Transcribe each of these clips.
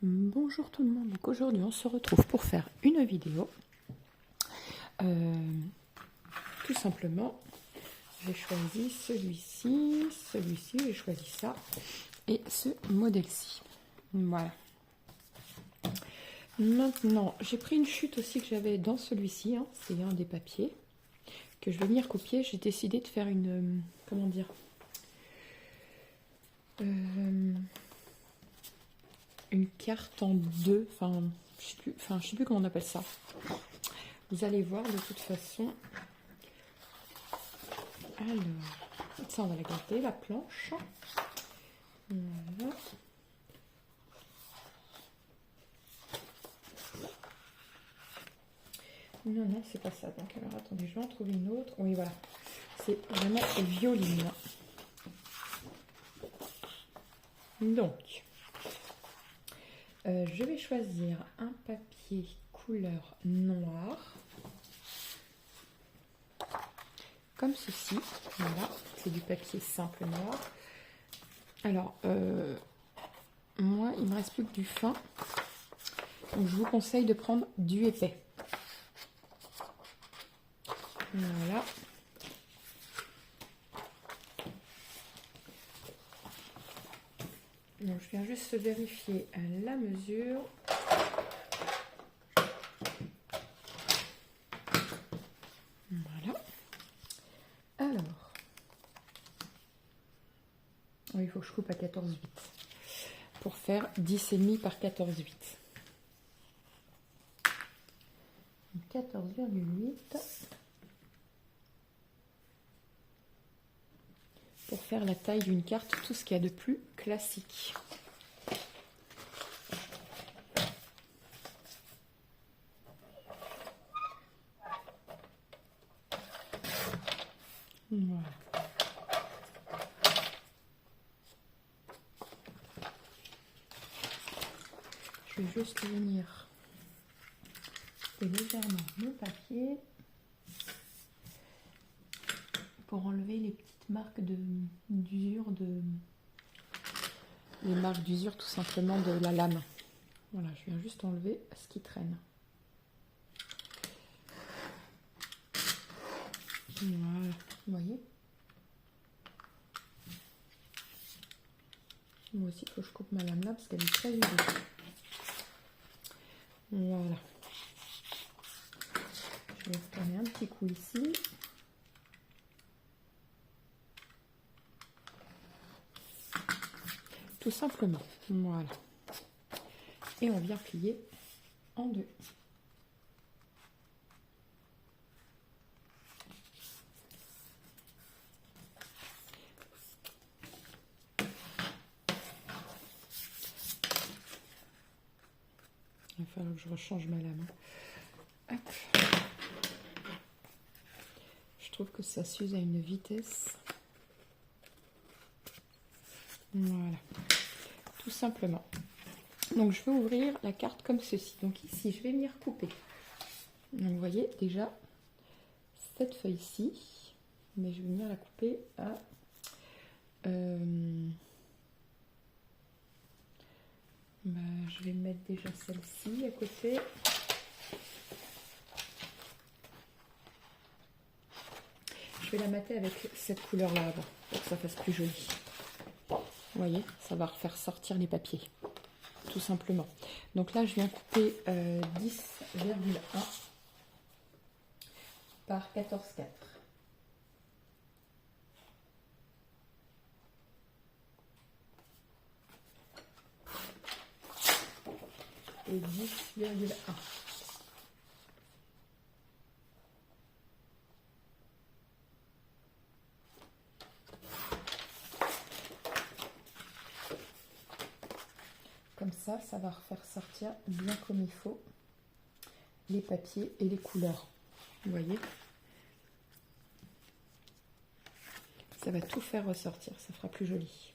Bonjour tout le monde, donc aujourd'hui on se retrouve pour faire une vidéo. Tout simplement, j'ai choisi celui-ci, j'ai choisi ça et ce modèle-ci. Voilà. Maintenant, j'ai pris une chute aussi que j'avais dans celui-ci, hein, c'est un des papiers que je vais venir copier. J'ai décidé de faire une, comment dire, une carte en deux, je sais plus comment on appelle ça. Vous allez voir de toute façon. Alors, ça on va la garder, la planche. Voilà. Non, c'est pas ça. Donc alors attendez, je vais en trouver une autre. Oui, voilà. C'est vraiment violine. Donc, je vais choisir un papier couleur noire. Comme ceci. Voilà, c'est du papier simple noir. Alors, moi, il me reste plus que du fin. Donc, je vous conseille de prendre du épais. Voilà. Donc, je viens juste vérifier la mesure. Voilà. Alors, il faut que je coupe à 14,8 pour faire 10,5 par 14,8. 14,8 pour faire la taille d'une carte, tout ce qu'il y a de plus classique. Voilà. Je vais juste venir légèrement le papier pour enlever les petites marques d'usure, les marques d'usure tout simplement de la lame. Voilà, je viens juste enlever ce qui traîne. Voilà, vous voyez. Moi aussi, il faut que je coupe ma lame là parce qu'elle est très usée. Voilà. Je vais retourner un petit coup ici. Tout simplement. Voilà. Et on vient plier en deux. Il va falloir que je rechange ma lame. Hop. Je trouve que ça s'use à une vitesse. Voilà. Tout simplement. Donc je vais ouvrir la carte comme ceci. Donc ici, je vais venir couper. Donc vous voyez déjà cette feuille-ci. Mais je vais venir la couper à... je vais mettre déjà celle-ci à côté. Je vais la mater avec cette couleur-là avant, pour que ça fasse plus joli. Vous voyez, ça va refaire sortir les papiers, tout simplement. Donc là, je viens couper 10,1 par 14,4. Et 10,1. Comme ça va refaire sortir bien comme il faut les papiers et les couleurs. Vous voyez? Ça va tout faire ressortir, ça fera plus joli.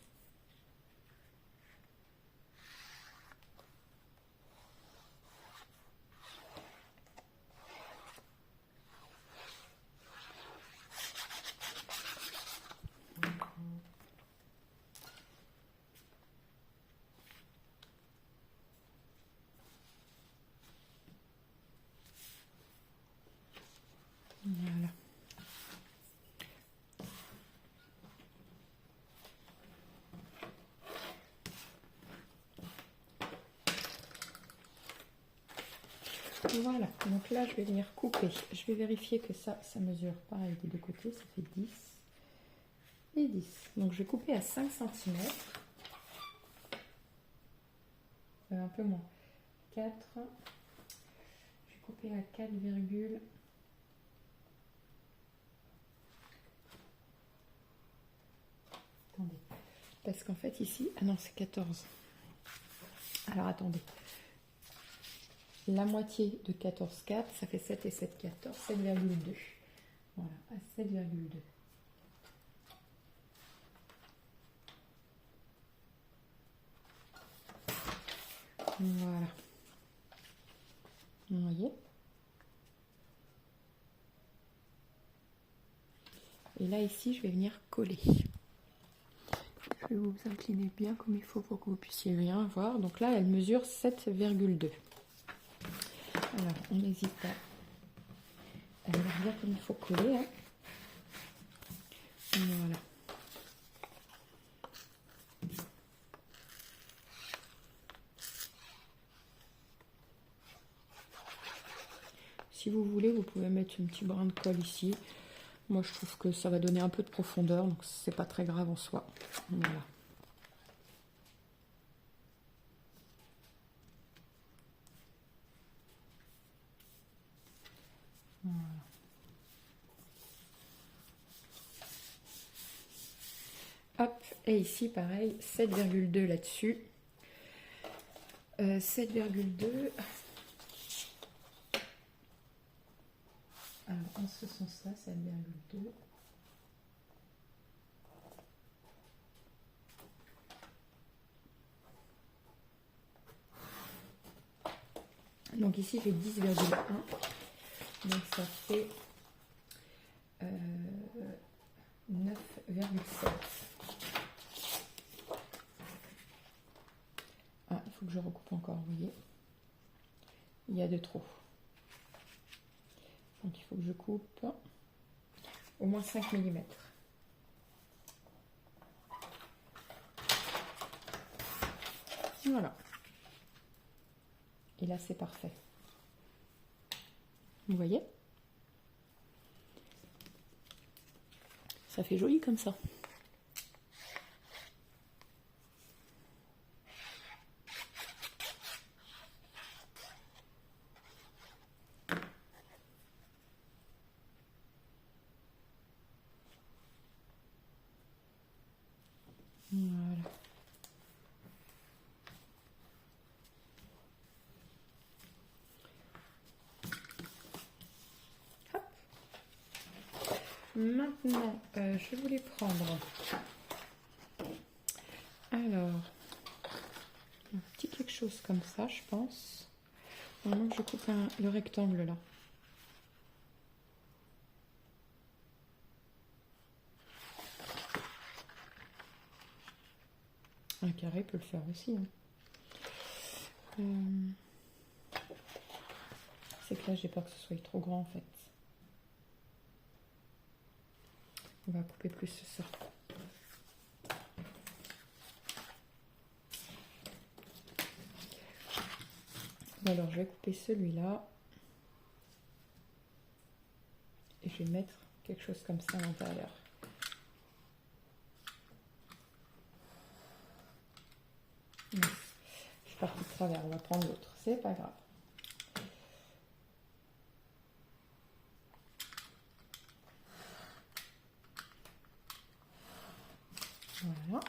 Voilà, donc là je vais venir couper. Je vais vérifier que ça mesure pareil des deux côtés, ça fait 10 et 10. Donc je vais couper à 5 cm. Un peu moins. 4. Je vais couper à 4, attendez. Parce qu'en fait ici, ah non c'est 14. Alors attendez. La moitié de 14,4, ça fait 7 et 7, 14, 7,2. Voilà, à 7,2. Voilà. Vous voyez? Et là, ici, je vais venir coller. Je vais vous incliner bien comme il faut pour que vous puissiez bien voir. Donc là, elle mesure 7,2. Alors, on n'hésite pas à venir bien comme il faut coller. Hein. Voilà. Si vous voulez, vous pouvez mettre un petit brin de colle ici. Moi, je trouve que ça va donner un peu de profondeur, donc c'est pas très grave en soi. Voilà. Voilà. Hop, et ici pareil, 7,2 là-dessus. 7,2. Alors, en ce sens-là, 7,2. Donc ici, j'ai 10,1. Donc ça fait 9,7. Ah, il faut que je recoupe encore, vous voyez. Il y a de trop. Donc il faut que je coupe au moins 5 mm. Voilà. Et là, c'est parfait. Vous voyez? Ça fait joli comme ça. Voilà. Hop. Maintenant, je voulais prendre alors un petit quelque chose comme ça, je pense. Maintenant, je coupe le rectangle là. Un carré peut le faire aussi. Hein. C'est que là, j'ai peur que ce soit trop grand en fait. On va couper plus ça. Alors, je vais couper celui-là. Et je vais mettre quelque chose comme ça à l'intérieur. Je suis partie de travers, on va prendre l'autre. C'est pas grave. Voilà.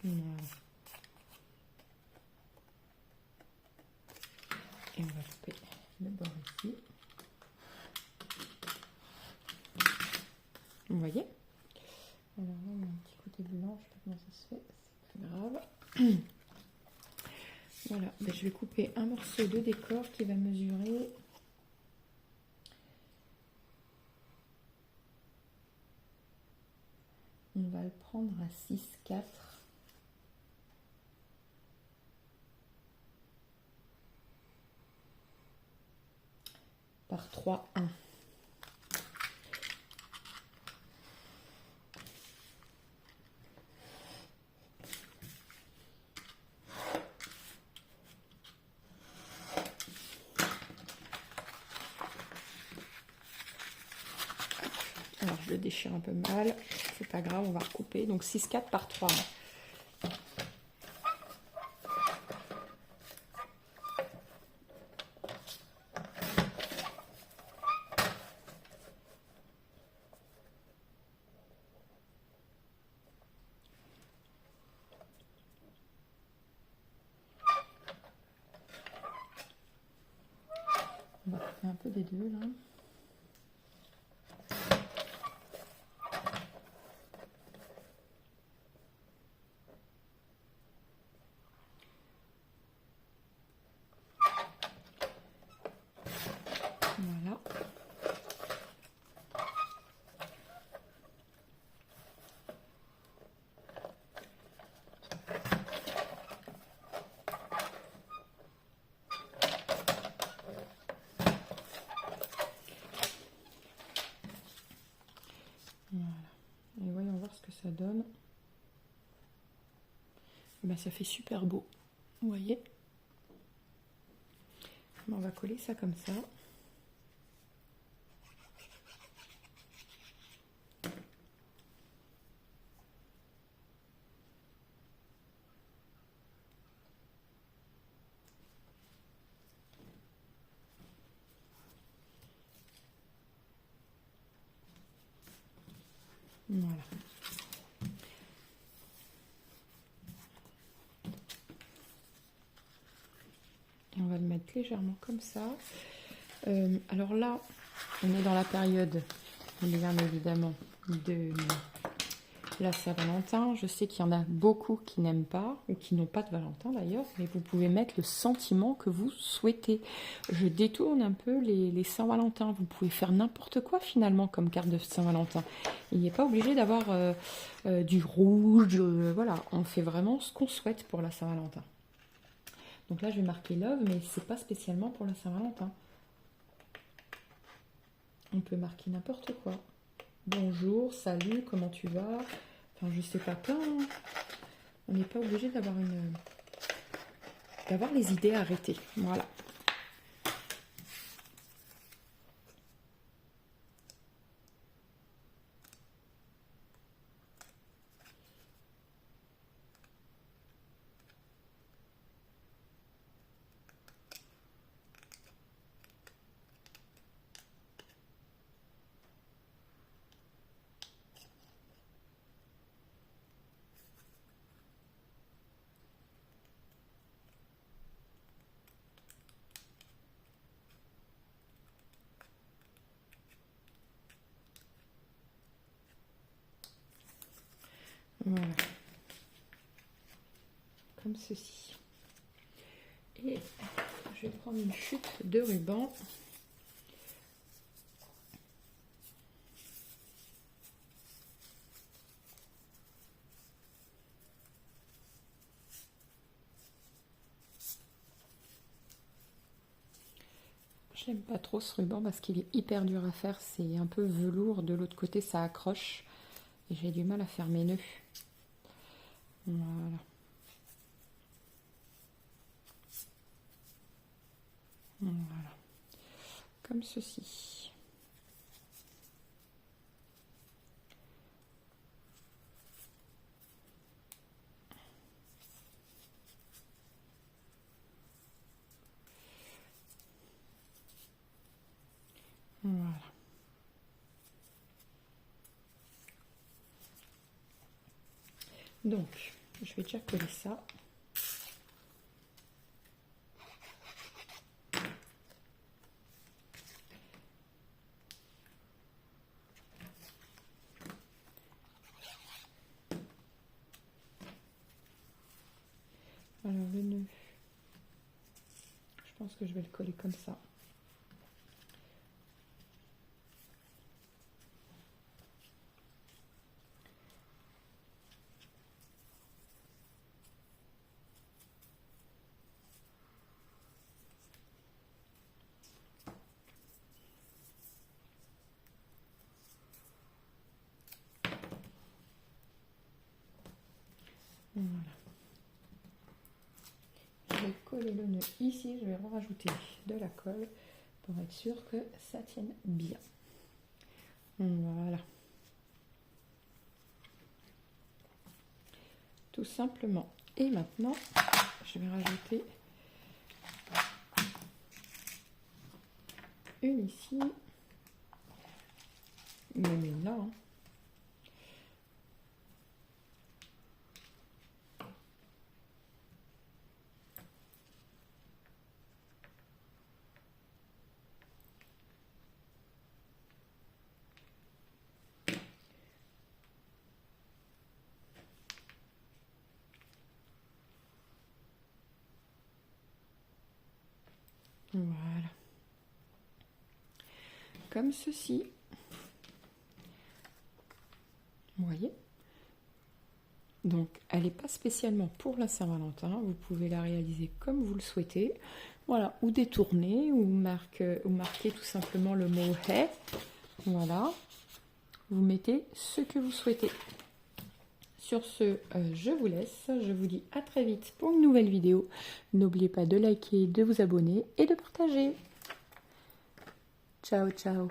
Voilà. Et on va couper le bord ici. Vous voyez? Alors là, on a un petit côté blanc, je sais pas comment ça se fait, c'est pas grave. Voilà, ben, je vais couper un morceau de décor qui va mesurer on va le prendre à 6,4. par 3, 1. Alors je le déchire un peu mal, c'est pas grave, on va recouper. Donc 6, 4 par 3. On va couper un peu des deux là. Voilà. Voilà. Et voyons voir ce que ça donne. Et ben, ça fait super beau. Vous voyez? On va coller ça comme ça. Voilà. Et on va le mettre légèrement comme ça. Alors là, on est dans la période, bien évidemment, de la Saint-Valentin. Je sais qu'il y en a beaucoup qui n'aiment pas, ou qui n'ont pas de Valentin d'ailleurs, mais vous pouvez mettre le sentiment que vous souhaitez. Je détourne un peu les Saint-Valentin. Vous pouvez faire n'importe quoi finalement comme carte de Saint-Valentin. Il n'est pas obligé d'avoir du rouge, voilà. On fait vraiment ce qu'on souhaite pour la Saint-Valentin. Donc là, je vais marquer love, mais c'est pas spécialement pour la Saint-Valentin. On peut marquer n'importe quoi. Bonjour, salut, comment tu vas? Enfin, je sais pas, plein. On n'est pas obligé d'avoir d'avoir les idées arrêtées. Voilà. Voilà. Comme ceci. Et je vais prendre une chute de ruban. Je n'aime pas trop ce ruban parce qu'il est hyper dur à faire. C'est un peu velours. De l'autre côté, ça accroche. Et j'ai du mal à faire mes nœuds. Voilà. Voilà. Comme ceci. Voilà. Donc, je vais déjà coller ça. Alors, le nœud, je pense que je vais le coller comme ça. coller le nœud ici, je vais rajouter de la colle pour être sûr que ça tienne bien. Voilà. Tout simplement. Et maintenant, je vais rajouter une ici, même une là. Voilà. Comme ceci. Vous voyez? Donc, elle n'est pas spécialement pour la Saint-Valentin. Vous pouvez la réaliser comme vous le souhaitez. Voilà, ou détourner, ou marquer tout simplement le mot « hey ». Voilà. Vous mettez ce que vous souhaitez. Sur ce, je vous laisse. Je vous dis à très vite pour une nouvelle vidéo. N'oubliez pas de liker, de vous abonner et de partager. Ciao, ciao.